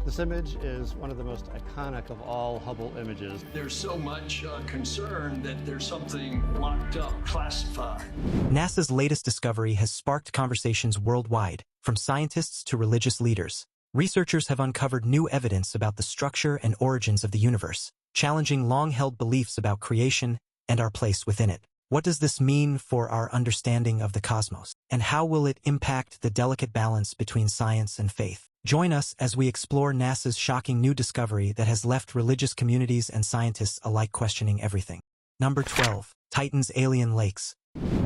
This image is one of the most iconic of all Hubble images. There's so much concern that there's something locked up, classified. NASA's latest discovery has sparked conversations worldwide, from scientists to religious leaders. Researchers have uncovered new evidence about the structure and origins of the universe, challenging long-held beliefs about creation and our place within it. What does this mean for our understanding of the cosmos? And how will it impact the delicate balance between science and faith? Join us as we explore NASA's shocking new discovery that has left religious communities and scientists alike questioning everything. Number 12. Titan's alien lakes.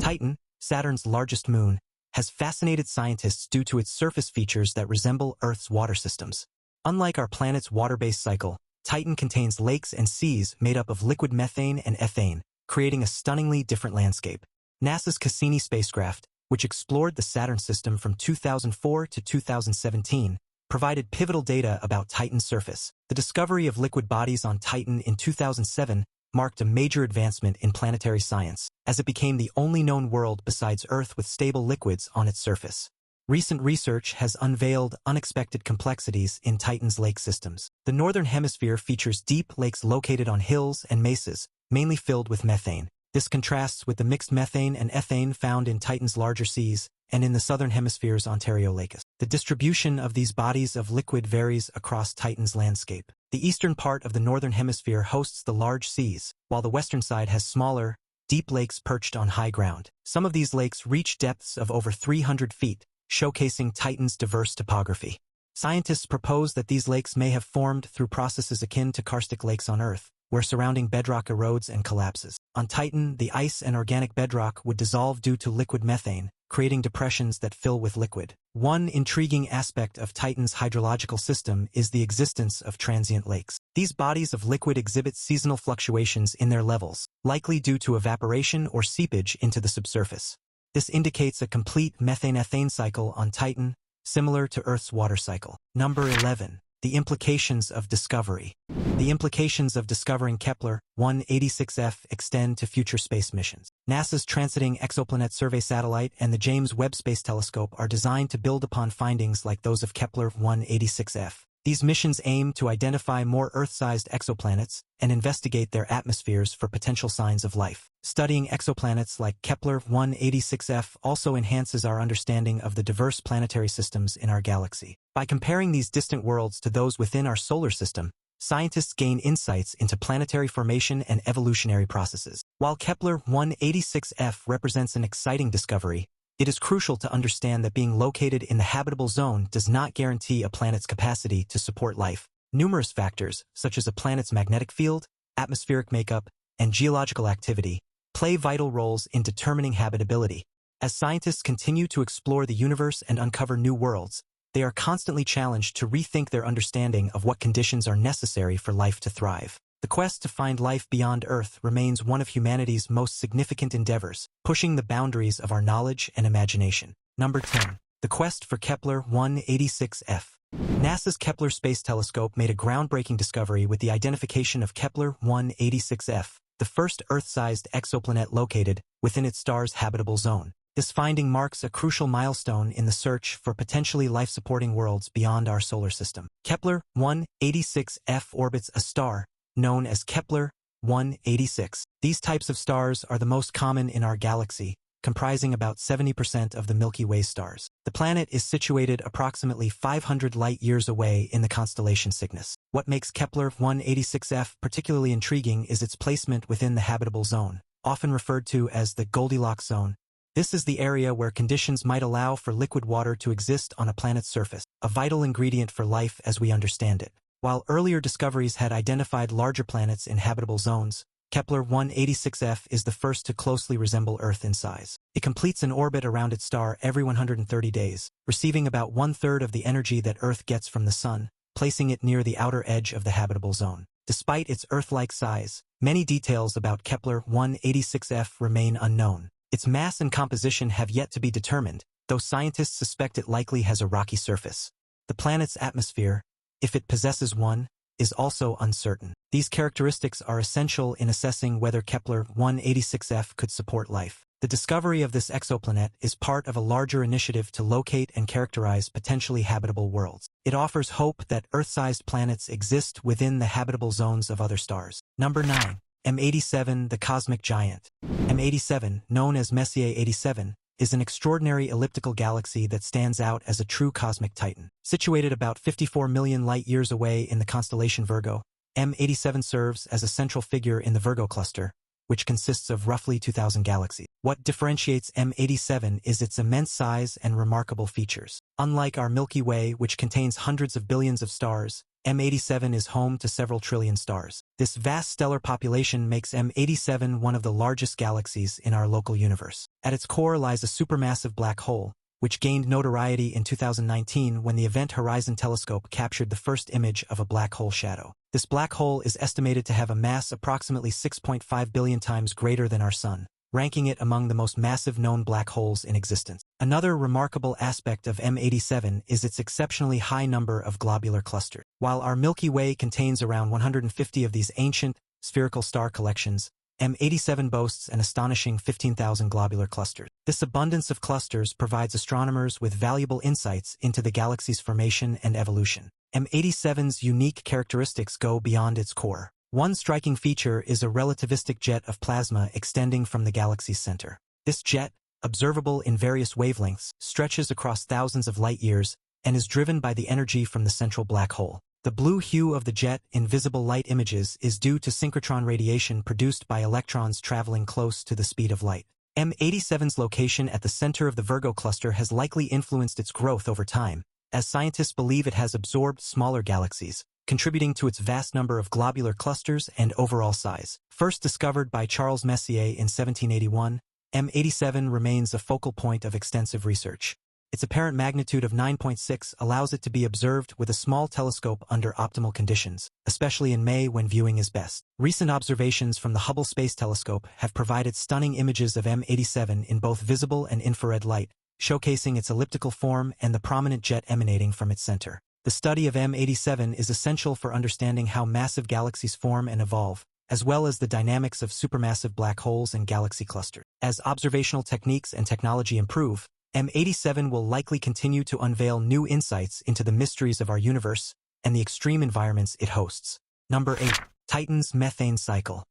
Titan, Saturn's largest moon, has fascinated scientists due to its surface features that resemble Earth's water systems. Unlike our planet's water-based cycle, Titan contains lakes and seas made up of liquid methane and ethane, creating a stunningly different landscape. NASA's Cassini spacecraft, which explored the Saturn system from 2004 to 2017, provided pivotal data about Titan's surface. The discovery of liquid bodies on Titan in 2007 marked a major advancement in planetary science, as it became the only known world besides Earth with stable liquids on its surface. Recent research has unveiled unexpected complexities in Titan's lake systems. The northern hemisphere features deep lakes located on hills and mesas, mainly filled with methane. This contrasts with the mixed methane and ethane found in Titan's larger seas and in the southern hemisphere's Ontario Lake. The distribution of these bodies of liquid varies across Titan's landscape. The eastern part of the northern hemisphere hosts the large seas, while the western side has smaller, deep lakes perched on high ground. Some of these lakes reach depths of over 300 feet, showcasing Titan's diverse topography. Scientists propose that these lakes may have formed through processes akin to karstic lakes on Earth, where surrounding bedrock erodes and collapses. On Titan, the ice and organic bedrock would dissolve due to liquid methane, creating depressions that fill with liquid. One intriguing aspect of Titan's hydrological system is the existence of transient lakes. These bodies of liquid exhibit seasonal fluctuations in their levels, likely due to evaporation or seepage into the subsurface. This indicates a complete methane-ethane cycle on Titan, similar to Earth's water cycle. Number 11. The implications of discovery. The implications of discovering Kepler-186f extend to future space missions. NASA's Transiting Exoplanet Survey Satellite and the James Webb Space Telescope are designed to build upon findings like those of Kepler-186f. These missions aim to identify more Earth-sized exoplanets and investigate their atmospheres for potential signs of life. Studying exoplanets like Kepler-186f also enhances our understanding of the diverse planetary systems in our galaxy. By comparing these distant worlds to those within our solar system, scientists gain insights into planetary formation and evolutionary processes. While Kepler-186f represents an exciting discovery, it is crucial to understand that being located in the habitable zone does not guarantee a planet's capacity to support life. Numerous factors, such as a planet's magnetic field, atmospheric makeup, and geological activity, play vital roles in determining habitability. As scientists continue to explore the universe and uncover new worlds, they are constantly challenged to rethink their understanding of what conditions are necessary for life to thrive. The quest to find life beyond Earth remains one of humanity's most significant endeavors, pushing the boundaries of our knowledge and imagination. Number 10. The quest for Kepler-186f. NASA's Kepler Space Telescope made a groundbreaking discovery with the identification of Kepler-186f, the first Earth-sized exoplanet located within its star's habitable zone. This finding marks a crucial milestone in the search for potentially life-supporting worlds beyond our solar system. Kepler-186f orbits a star known as Kepler-186. These types of stars are the most common in our galaxy, comprising about 70% of the Milky Way stars. The planet is situated approximately 500 light-years away in the constellation Cygnus. What makes Kepler-186f particularly intriguing is its placement within the habitable zone, often referred to as the Goldilocks zone. This is the area where conditions might allow for liquid water to exist on a planet's surface, a vital ingredient for life as we understand it. While earlier discoveries had identified larger planets in habitable zones, Kepler-186f is the first to closely resemble Earth in size. It completes an orbit around its star every 130 days, receiving about one-third of the energy that Earth gets from the Sun, placing it near the outer edge of the habitable zone. Despite its Earth-like size, many details about Kepler-186f remain unknown. Its mass and composition have yet to be determined, though scientists suspect it likely has a rocky surface. The planet's atmosphere, if it possesses one, is also uncertain. These characteristics are essential in assessing whether Kepler-186f could support life. The discovery of this exoplanet is part of a larger initiative to locate and characterize potentially habitable worlds. It offers hope that Earth-sized planets exist within the habitable zones of other stars. Number 9. M87, the cosmic giant. M87, known as Messier 87, is an extraordinary elliptical galaxy that stands out as a true cosmic titan. Situated about 54 million light-years away in the constellation Virgo, M87 serves as a central figure in the Virgo cluster, which consists of roughly 2,000 galaxies. What differentiates M87 is its immense size and remarkable features. Unlike our Milky Way, which contains hundreds of billions of stars, M87 is home to several trillion stars. This vast stellar population makes M87 one of the largest galaxies in our local universe. At its core lies a supermassive black hole, which gained notoriety in 2019 when the Event Horizon Telescope captured the first image of a black hole shadow. This black hole is estimated to have a mass approximately 6.5 billion times greater than our Sun, ranking it among the most massive known black holes in existence. Another remarkable aspect of M87 is its exceptionally high number of globular clusters. While our Milky Way contains around 150 of these ancient, spherical star collections, M87 boasts an astonishing 15,000 globular clusters. This abundance of clusters provides astronomers with valuable insights into the galaxy's formation and evolution. M87's unique characteristics go beyond its core. One striking feature is a relativistic jet of plasma extending from the galaxy's center. This jet, observable in various wavelengths, stretches across thousands of light-years and is driven by the energy from the central black hole. The blue hue of the jet in visible light images is due to synchrotron radiation produced by electrons traveling close to the speed of light. M87's location at the center of the Virgo cluster has likely influenced its growth over time, as scientists believe it has absorbed smaller galaxies, contributing to its vast number of globular clusters and overall size. First discovered by Charles Messier in 1781, M87 remains a focal point of extensive research. Its apparent magnitude of 9.6 allows it to be observed with a small telescope under optimal conditions, especially in May when viewing is best. Recent observations from the Hubble Space Telescope have provided stunning images of M87 in both visible and infrared light, showcasing its elliptical form and the prominent jet emanating from its center. The study of M87 is essential for understanding how massive galaxies form and evolve, as well as the dynamics of supermassive black holes and galaxy clusters. As observational techniques and technology improve, M87 will likely continue to unveil new insights into the mysteries of our universe and the extreme environments it hosts. Number 8. Titan's methane cycle.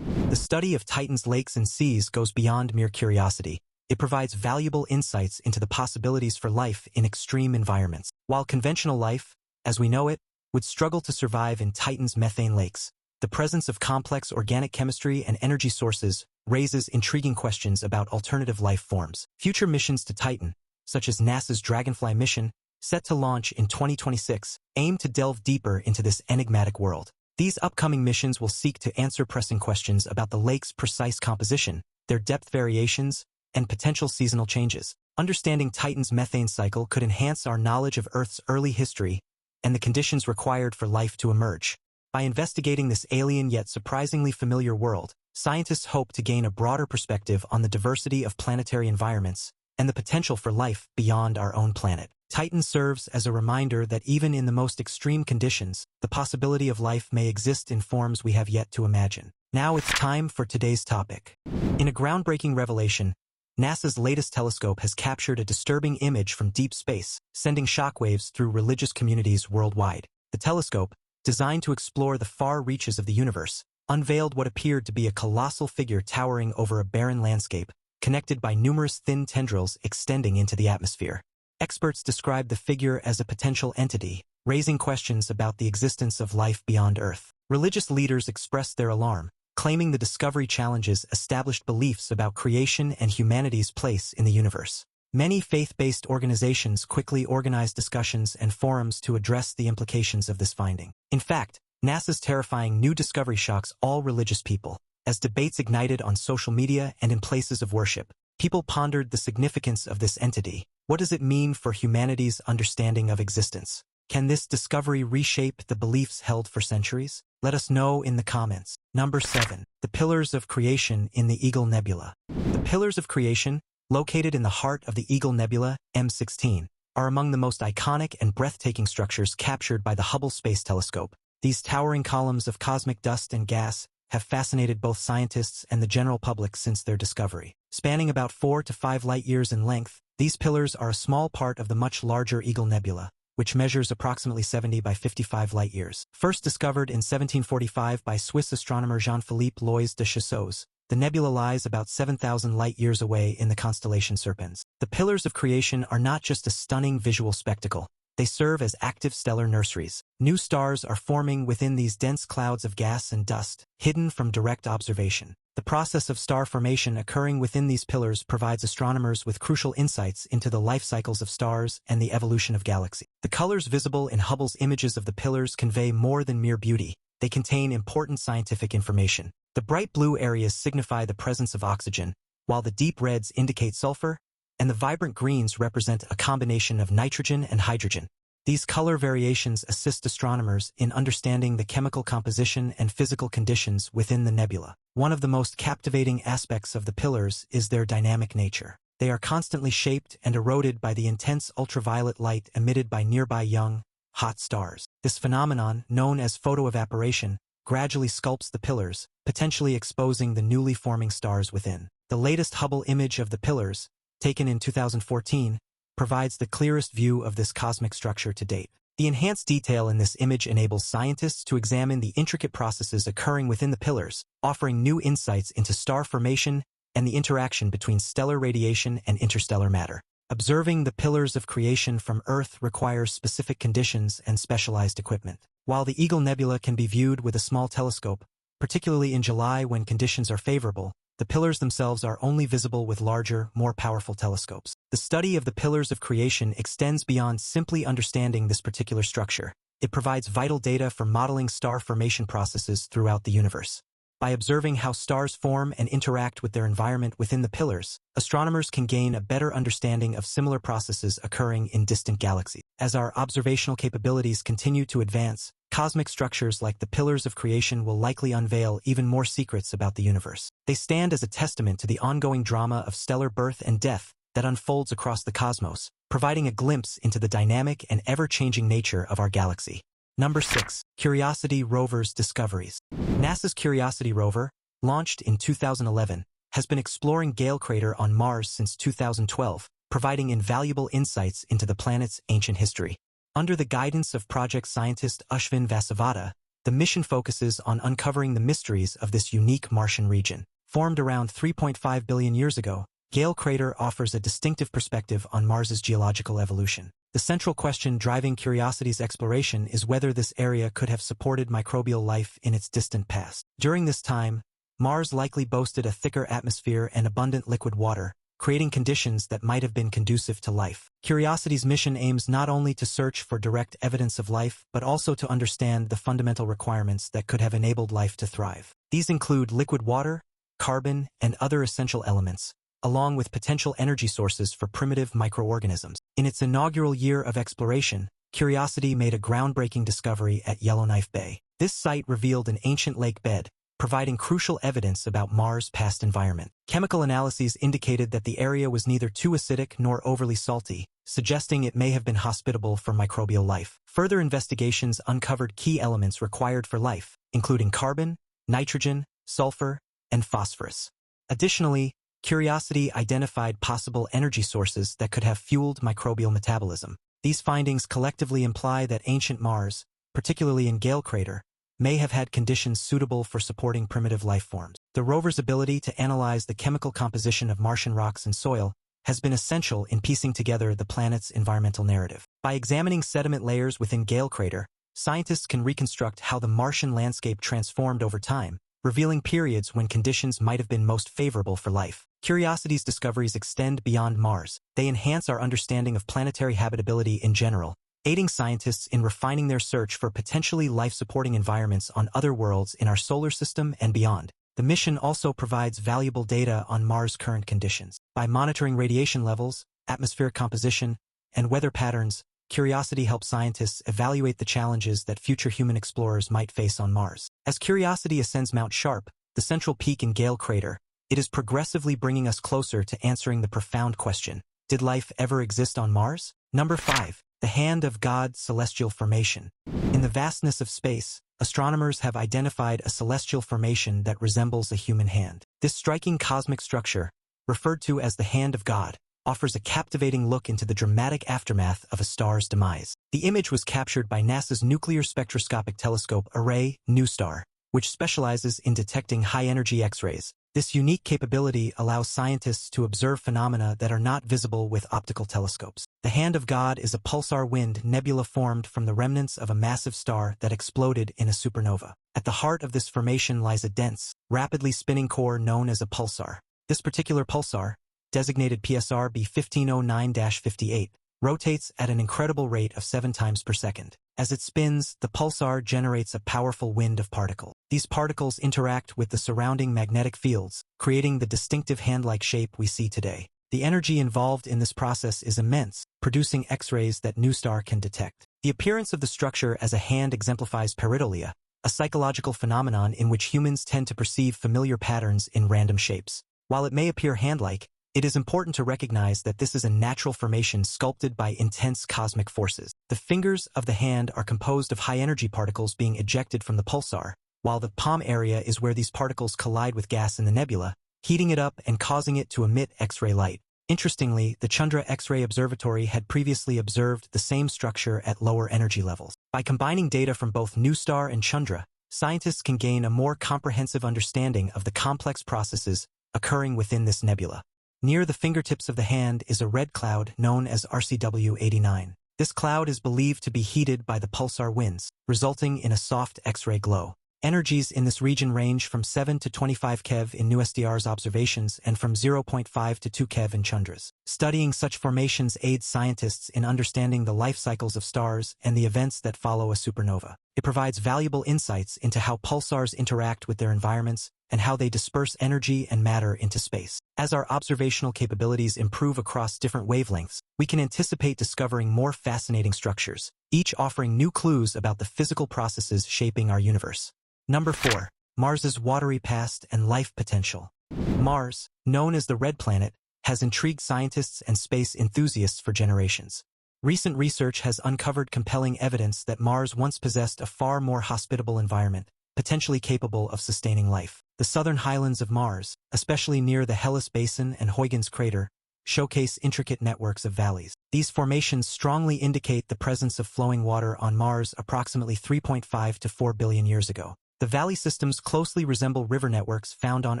The study of Titan's lakes and seas goes beyond mere curiosity. It provides valuable insights into the possibilities for life in extreme environments. While conventional life, as we know it, would struggle to survive in Titan's methane lakes, the presence of complex organic chemistry and energy sources raises intriguing questions about alternative life forms. Future missions to Titan, such as NASA's Dragonfly mission, set to launch in 2026, aim to delve deeper into this enigmatic world. These upcoming missions will seek to answer pressing questions about the lake's precise composition, their depth variations, and potential seasonal changes. Understanding Titan's methane cycle could enhance our knowledge of Earth's early history and the conditions required for life to emerge. By investigating this alien yet surprisingly familiar world, scientists hope to gain a broader perspective on the diversity of planetary environments and the potential for life beyond our own planet. Titan serves as a reminder that even in the most extreme conditions, the possibility of life may exist in forms we have yet to imagine. Now it's time for today's topic. In a groundbreaking revelation, NASA's latest telescope has captured a disturbing image from deep space, sending shockwaves through religious communities worldwide. The telescope, designed to explore the far reaches of the universe, unveiled what appeared to be a colossal figure towering over a barren landscape, connected by numerous thin tendrils extending into the atmosphere. Experts describe the figure as a potential entity, raising questions about the existence of life beyond Earth. Religious leaders expressed their alarm, claiming the discovery challenges established beliefs about creation and humanity's place in the universe. Many faith-based organizations quickly organized discussions and forums to address the implications of this finding. In fact, NASA's terrifying new discovery shocks all religious people. As debates ignited on social media and in places of worship, people pondered the significance of this entity. What does it mean for humanity's understanding of existence? Can this discovery reshape the beliefs held for centuries? Let us know in the comments. Number 7. The Pillars of Creation in the Eagle Nebula. The Pillars of Creation, located in the heart of the Eagle Nebula, M16, are among the most iconic and breathtaking structures captured by the Hubble Space Telescope. These towering columns of cosmic dust and gas have fascinated both scientists and the general public since their discovery. Spanning about 4 to 5 light-years in length, these pillars are a small part of the much larger Eagle Nebula, which measures approximately 70 by 55 light-years. First discovered in 1745 by Swiss astronomer Jean-Philippe Loys de Chasseaux, the nebula lies about 7,000 light-years away in the constellation Serpens. The pillars of creation are not just a stunning visual spectacle. They serve as active stellar nurseries. New stars are forming within these dense clouds of gas and dust, hidden from direct observation. The process of star formation occurring within these pillars provides astronomers with crucial insights into the life cycles of stars and the evolution of galaxies. The colors visible in Hubble's images of the pillars convey more than mere beauty. They contain important scientific information. The bright blue areas signify the presence of oxygen, while the deep reds indicate sulfur, and the vibrant greens represent a combination of nitrogen and hydrogen. These color variations assist astronomers in understanding the chemical composition and physical conditions within the nebula. One of the most captivating aspects of the pillars is their dynamic nature. They are constantly shaped and eroded by the intense ultraviolet light emitted by nearby young, hot stars. This phenomenon, known as photoevaporation, gradually sculpts the pillars, potentially exposing the newly forming stars within. The latest Hubble image of the pillars, taken in 2014, provides the clearest view of this cosmic structure to date. The enhanced detail in this image enables scientists to examine the intricate processes occurring within the pillars, offering new insights into star formation and the interaction between stellar radiation and interstellar matter. Observing the pillars of creation from Earth requires specific conditions and specialized equipment. While the Eagle Nebula can be viewed with a small telescope, particularly in July when conditions are favorable, the pillars themselves are only visible with larger, more powerful telescopes. The study of the pillars of creation extends beyond simply understanding this particular structure. It provides vital data for modeling star formation processes throughout the universe. By observing how stars form and interact with their environment within the pillars, astronomers can gain a better understanding of similar processes occurring in distant galaxies. As our observational capabilities continue to advance, cosmic structures like the pillars of creation will likely unveil even more secrets about the universe. They stand as a testament to the ongoing drama of stellar birth and death that unfolds across the cosmos, providing a glimpse into the dynamic and ever-changing nature of our galaxy. Number 6. Curiosity rover's discoveries. NASA's Curiosity rover, launched in 2011, has been exploring Gale Crater on Mars since 2012, providing invaluable insights into the planet's ancient history. Under the guidance of project scientist Ashwin Vasavada, the mission focuses on uncovering the mysteries of this unique Martian region. Formed around 3.5 billion years ago, Gale Crater offers a distinctive perspective on Mars's geological evolution. The central question driving Curiosity's exploration is whether this area could have supported microbial life in its distant past. During this time, Mars likely boasted a thicker atmosphere and abundant liquid water, creating conditions that might have been conducive to life. Curiosity's mission aims not only to search for direct evidence of life, but also to understand the fundamental requirements that could have enabled life to thrive. These include liquid water, carbon, and other essential elements, along with potential energy sources for primitive microorganisms. In its inaugural year of exploration, Curiosity made a groundbreaking discovery at Yellowknife Bay. This site revealed an ancient lake bed, providing crucial evidence about Mars' past environment. Chemical analyses indicated that the area was neither too acidic nor overly salty, suggesting it may have been hospitable for microbial life. Further investigations uncovered key elements required for life, including carbon, nitrogen, sulfur, and phosphorus. Additionally, Curiosity identified possible energy sources that could have fueled microbial metabolism. These findings collectively imply that ancient Mars, particularly in Gale Crater, may have had conditions suitable for supporting primitive life forms. The rover's ability to analyze the chemical composition of Martian rocks and soil has been essential in piecing together the planet's environmental narrative. By examining sediment layers within Gale Crater, scientists can reconstruct how the Martian landscape transformed over time, revealing periods when conditions might have been most favorable for life. Curiosity's discoveries extend beyond Mars. They enhance our understanding of planetary habitability in general, aiding scientists in refining their search for potentially life-supporting environments on other worlds in our solar system and beyond. The mission also provides valuable data on Mars' current conditions. By monitoring radiation levels, atmospheric composition, and weather patterns, Curiosity helps scientists evaluate the challenges that future human explorers might face on Mars. As Curiosity ascends Mount Sharp, the central peak in Gale Crater, it is progressively bringing us closer to answering the profound question, did life ever exist on Mars? Number 5. The Hand of God, Celestial Formation. In the vastness of space, astronomers have identified a celestial formation that resembles a human hand. This striking cosmic structure, referred to as the Hand of God, offers a captivating look into the dramatic aftermath of a star's demise. The image was captured by NASA's Nuclear Spectroscopic Telescope Array, NuSTAR, which specializes in detecting high-energy X-rays. This unique capability allows scientists to observe phenomena that are not visible with optical telescopes. The Hand of God is a pulsar wind nebula formed from the remnants of a massive star that exploded in a supernova. At the heart of this formation lies a dense, rapidly spinning core known as a pulsar. This particular pulsar, designated PSR B1509-58, rotates at an incredible rate of 7 times per second. As it spins, the pulsar generates a powerful wind of particles. These particles interact with the surrounding magnetic fields, creating the distinctive hand-like shape we see today. The energy involved in this process is immense, producing X-rays that NuSTAR can detect. The appearance of the structure as a hand exemplifies pareidolia, a psychological phenomenon in which humans tend to perceive familiar patterns in random shapes. While it may appear hand-like, it is important to recognize that this is a natural formation sculpted by intense cosmic forces. The fingers of the hand are composed of high-energy particles being ejected from the pulsar, while the palm area is where these particles collide with gas in the nebula, heating it up and causing it to emit X-ray light. Interestingly, the Chandra X-ray Observatory had previously observed the same structure at lower energy levels. By combining data from both NuSTAR and Chandra, scientists can gain a more comprehensive understanding of the complex processes occurring within this nebula. Near the fingertips of the hand is a red cloud known as RCW89. This cloud is believed to be heated by the pulsar winds, resulting in a soft X-ray glow. Energies in this region range from 7 to 25 keV in NuSTAR's observations and from 0.5 to 2 keV in Chandra's. Studying such formations aids scientists in understanding the life cycles of stars and the events that follow a supernova. It provides valuable insights into how pulsars interact with their environments and how they disperse energy and matter into space. As our observational capabilities improve across different wavelengths, we can anticipate discovering more fascinating structures, each offering new clues about the physical processes shaping our universe. Number 4. Mars's watery past and life potential. Mars, known as the Red Planet, has intrigued scientists and space enthusiasts for generations. Recent research has uncovered compelling evidence that Mars once possessed a far more hospitable environment, potentially capable of sustaining life. The southern highlands of Mars, especially near the Hellas Basin and Huygens crater, showcase intricate networks of valleys. These formations strongly indicate the presence of flowing water on Mars approximately 3.5 to 4 billion years ago. The valley systems closely resemble river networks found on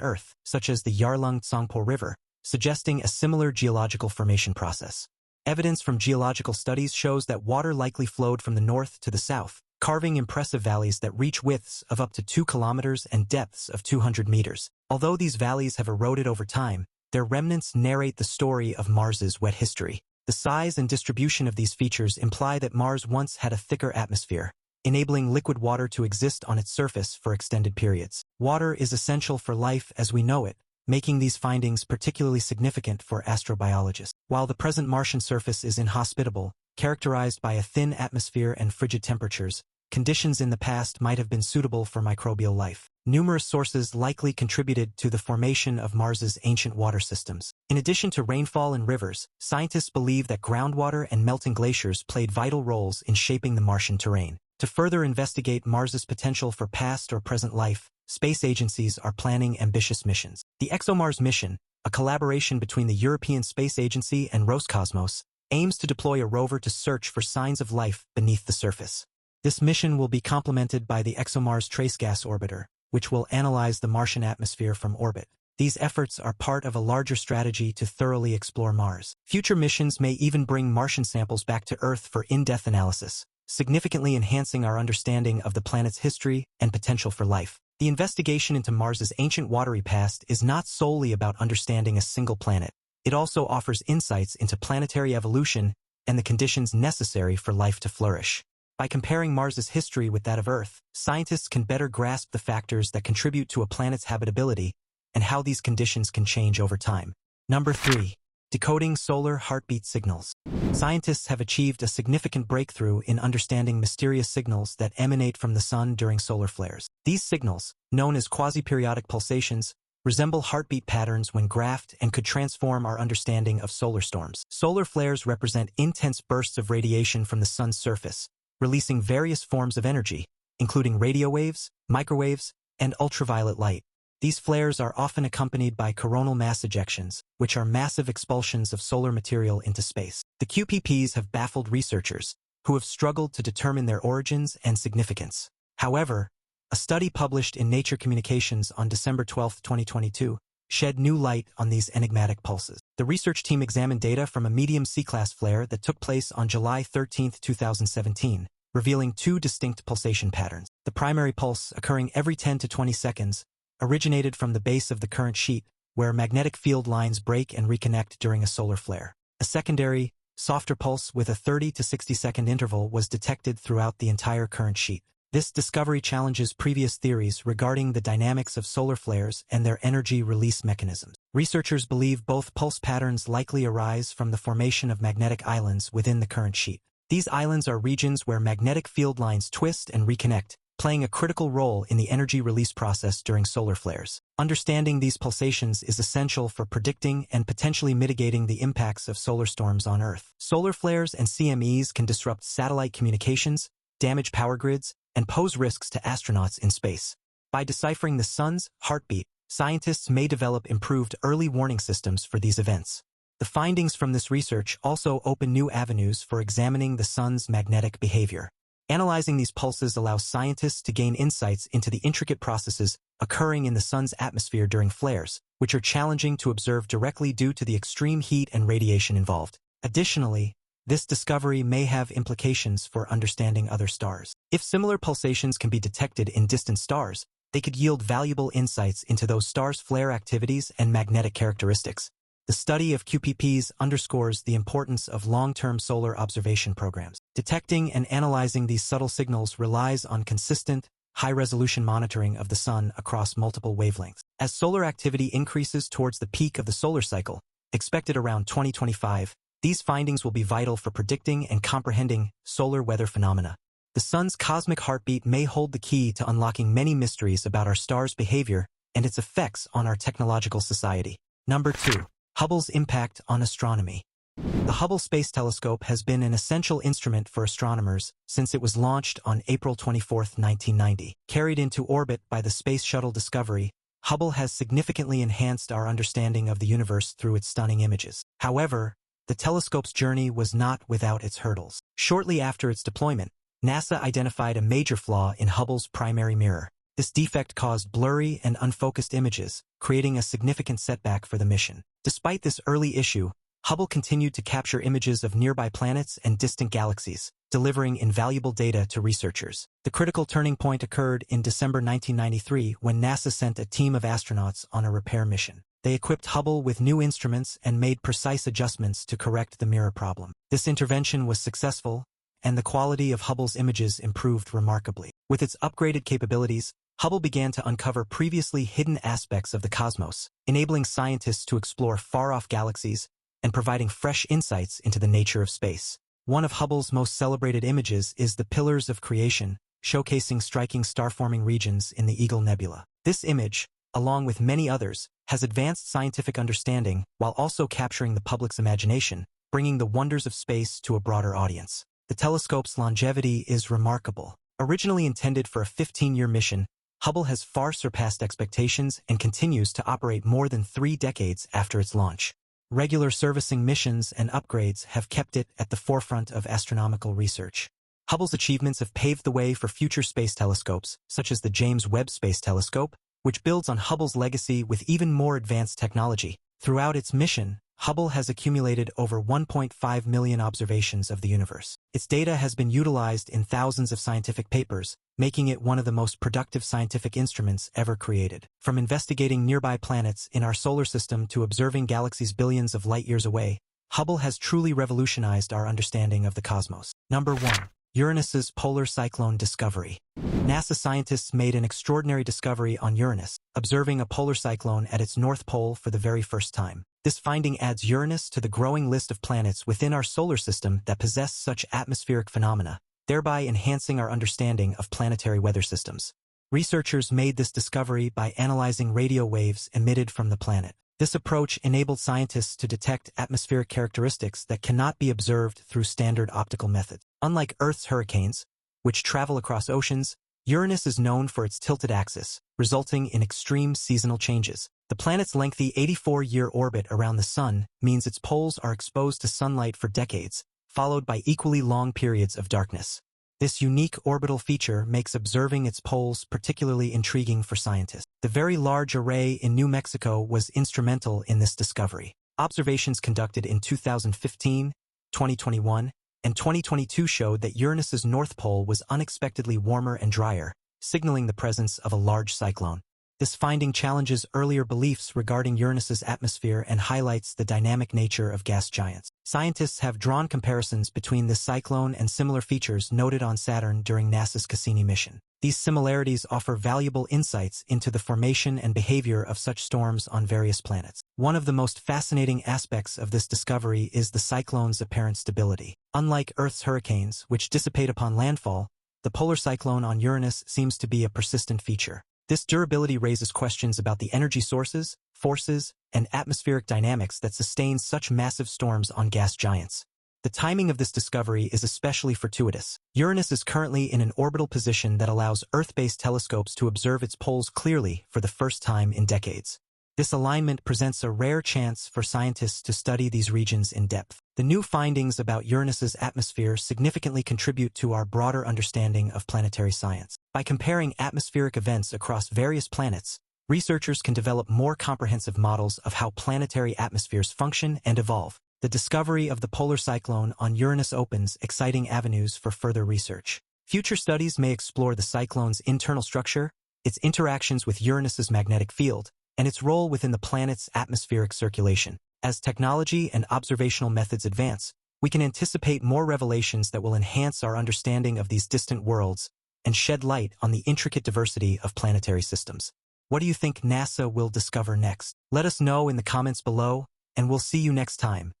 Earth, such as the Yarlung-Tsangpo River, suggesting a similar geological formation process. Evidence from geological studies shows that water likely flowed from the north to the south, carving impressive valleys that reach widths of up to 2 kilometers and depths of 200 meters. Although these valleys have eroded over time, their remnants narrate the story of Mars's wet history. The size and distribution of these features imply that Mars once had a thicker atmosphere, enabling liquid water to exist on its surface for extended periods. Water is essential for life as we know it, making these findings particularly significant for astrobiologists. While the present Martian surface is inhospitable, characterized by a thin atmosphere and frigid temperatures, conditions in the past might have been suitable for microbial life. Numerous sources likely contributed to the formation of Mars's ancient water systems. In addition to rainfall and rivers, scientists believe that groundwater and melting glaciers played vital roles in shaping the Martian terrain. To further investigate Mars's potential for past or present life, space agencies are planning ambitious missions. The ExoMars mission, a collaboration between the European Space Agency and Roscosmos, aims to deploy a rover to search for signs of life beneath the surface. This mission will be complemented by the ExoMars Trace Gas Orbiter, which will analyze the Martian atmosphere from orbit. These efforts are part of a larger strategy to thoroughly explore Mars. Future missions may even bring Martian samples back to Earth for in-depth analysis, significantly enhancing our understanding of the planet's history and potential for life. The investigation into Mars's ancient watery past is not solely about understanding a single planet. It also offers insights into planetary evolution and the conditions necessary for life to flourish. By comparing Mars's history with that of Earth, scientists can better grasp the factors that contribute to a planet's habitability and how these conditions can change over time. Number 3. Decoding solar heartbeat signals. Scientists have achieved a significant breakthrough in understanding mysterious signals that emanate from the sun during solar flares. These signals, known as quasi-periodic pulsations, resemble heartbeat patterns when graphed and could transform our understanding of solar storms. Solar flares represent intense bursts of radiation from the sun's surface, releasing various forms of energy, including radio waves, microwaves, and ultraviolet light. These flares are often accompanied by coronal mass ejections, which are massive expulsions of solar material into space. The QPPs have baffled researchers, who have struggled to determine their origins and significance. However, a study published in Nature Communications on December 12, 2022, shed new light on these enigmatic pulses. The research team examined data from a medium C-class flare that took place on July 13, 2017, revealing two distinct pulsation patterns. The primary pulse, occurring every 10 to 20 seconds, originated from the base of the current sheet, where magnetic field lines break and reconnect during a solar flare. A secondary, softer pulse with a 30 to 60-second interval was detected throughout the entire current sheet. This discovery challenges previous theories regarding the dynamics of solar flares and their energy release mechanisms. Researchers believe both pulse patterns likely arise from the formation of magnetic islands within the current sheet. These islands are regions where magnetic field lines twist and reconnect, playing a critical role in the energy release process during solar flares. Understanding these pulsations is essential for predicting and potentially mitigating the impacts of solar storms on Earth. Solar flares and CMEs can disrupt satellite communications, damage power grids, and pose risks to astronauts in space. By deciphering the sun's heartbeat, scientists may develop improved early warning systems for these events. The findings from this research also open new avenues for examining the sun's magnetic behavior. Analyzing these pulses allows scientists to gain insights into the intricate processes occurring in the sun's atmosphere during flares, which are challenging to observe directly due to the extreme heat and radiation involved. Additionally, this discovery may have implications for understanding other stars. If similar pulsations can be detected in distant stars, they could yield valuable insights into those stars' flare activities and magnetic characteristics. The study of QPPs underscores the importance of long-term solar observation programs. Detecting and analyzing these subtle signals relies on consistent, high-resolution monitoring of the sun across multiple wavelengths. As solar activity increases towards the peak of the solar cycle, expected around 2025, these findings will be vital for predicting and comprehending solar weather phenomena. The sun's cosmic heartbeat may hold the key to unlocking many mysteries about our star's behavior and its effects on our technological society. Number 2. Hubble's impact on astronomy. The Hubble Space Telescope has been an essential instrument for astronomers since it was launched on April 24, 1990. Carried into orbit by the Space Shuttle Discovery, Hubble has significantly enhanced our understanding of the universe through its stunning images. However, the telescope's journey was not without its hurdles. Shortly after its deployment, NASA identified a major flaw in Hubble's primary mirror. This defect caused blurry and unfocused images, creating a significant setback for the mission. Despite this early issue, Hubble continued to capture images of nearby planets and distant galaxies, delivering invaluable data to researchers. The critical turning point occurred in December 1993 when NASA sent a team of astronauts on a repair mission. They equipped Hubble with new instruments and made precise adjustments to correct the mirror problem. This intervention was successful, and the quality of Hubble's images improved remarkably. With its upgraded capabilities, Hubble began to uncover previously hidden aspects of the cosmos, enabling scientists to explore far-off galaxies and providing fresh insights into the nature of space. One of Hubble's most celebrated images is the Pillars of Creation, showcasing striking star-forming regions in the Eagle Nebula. This image, along with many others, has advanced scientific understanding while also capturing the public's imagination, bringing the wonders of space to a broader audience. The telescope's longevity is remarkable. Originally intended for a 15-year mission, Hubble has far surpassed expectations and continues to operate more than 3 decades after its launch. Regular servicing missions and upgrades have kept it at the forefront of astronomical research. Hubble's achievements have paved the way for future space telescopes, such as the James Webb Space Telescope, which builds on Hubble's legacy with even more advanced technology. Throughout its mission, Hubble has accumulated over 1.5 million observations of the universe. Its data has been utilized in thousands of scientific papers, making it one of the most productive scientific instruments ever created. From investigating nearby planets in our solar system to observing galaxies billions of light-years away, Hubble has truly revolutionized our understanding of the cosmos. Number 1. Uranus's polar cyclone discovery. NASA scientists made an extraordinary discovery on Uranus, observing a polar cyclone at its north pole for the very first time. This finding adds Uranus to the growing list of planets within our solar system that possess such atmospheric phenomena, thereby enhancing our understanding of planetary weather systems. Researchers made this discovery by analyzing radio waves emitted from the planet. This approach enabled scientists to detect atmospheric characteristics that cannot be observed through standard optical methods. Unlike Earth's hurricanes, which travel across oceans, Uranus is known for its tilted axis, resulting in extreme seasonal changes. The planet's lengthy 84-year orbit around the Sun means its poles are exposed to sunlight for decades, followed by equally long periods of darkness. This unique orbital feature makes observing its poles particularly intriguing for scientists. The Very Large Array in New Mexico was instrumental in this discovery. Observations conducted in 2015, 2021, and 2022 showed that Uranus's north pole was unexpectedly warmer and drier, signaling the presence of a large cyclone. This finding challenges earlier beliefs regarding Uranus's atmosphere and highlights the dynamic nature of gas giants. Scientists have drawn comparisons between this cyclone and similar features noted on Saturn during NASA's Cassini mission. These similarities offer valuable insights into the formation and behavior of such storms on various planets. One of the most fascinating aspects of this discovery is the cyclone's apparent stability. Unlike Earth's hurricanes, which dissipate upon landfall, the polar cyclone on Uranus seems to be a persistent feature. This durability raises questions about the energy sources, forces, and atmospheric dynamics that sustain such massive storms on gas giants. The timing of this discovery is especially fortuitous. Uranus is currently in an orbital position that allows Earth-based telescopes to observe its poles clearly for the first time in decades. This alignment presents a rare chance for scientists to study these regions in depth. The new findings about Uranus's atmosphere significantly contribute to our broader understanding of planetary science. By comparing atmospheric events across various planets, researchers can develop more comprehensive models of how planetary atmospheres function and evolve. The discovery of the polar cyclone on Uranus opens exciting avenues for further research. Future studies may explore the cyclone's internal structure, its interactions with Uranus's magnetic field, and its role within the planet's atmospheric circulation. As technology and observational methods advance, we can anticipate more revelations that will enhance our understanding of these distant worlds and shed light on the intricate diversity of planetary systems. What do you think NASA will discover next? Let us know in the comments below, and we'll see you next time.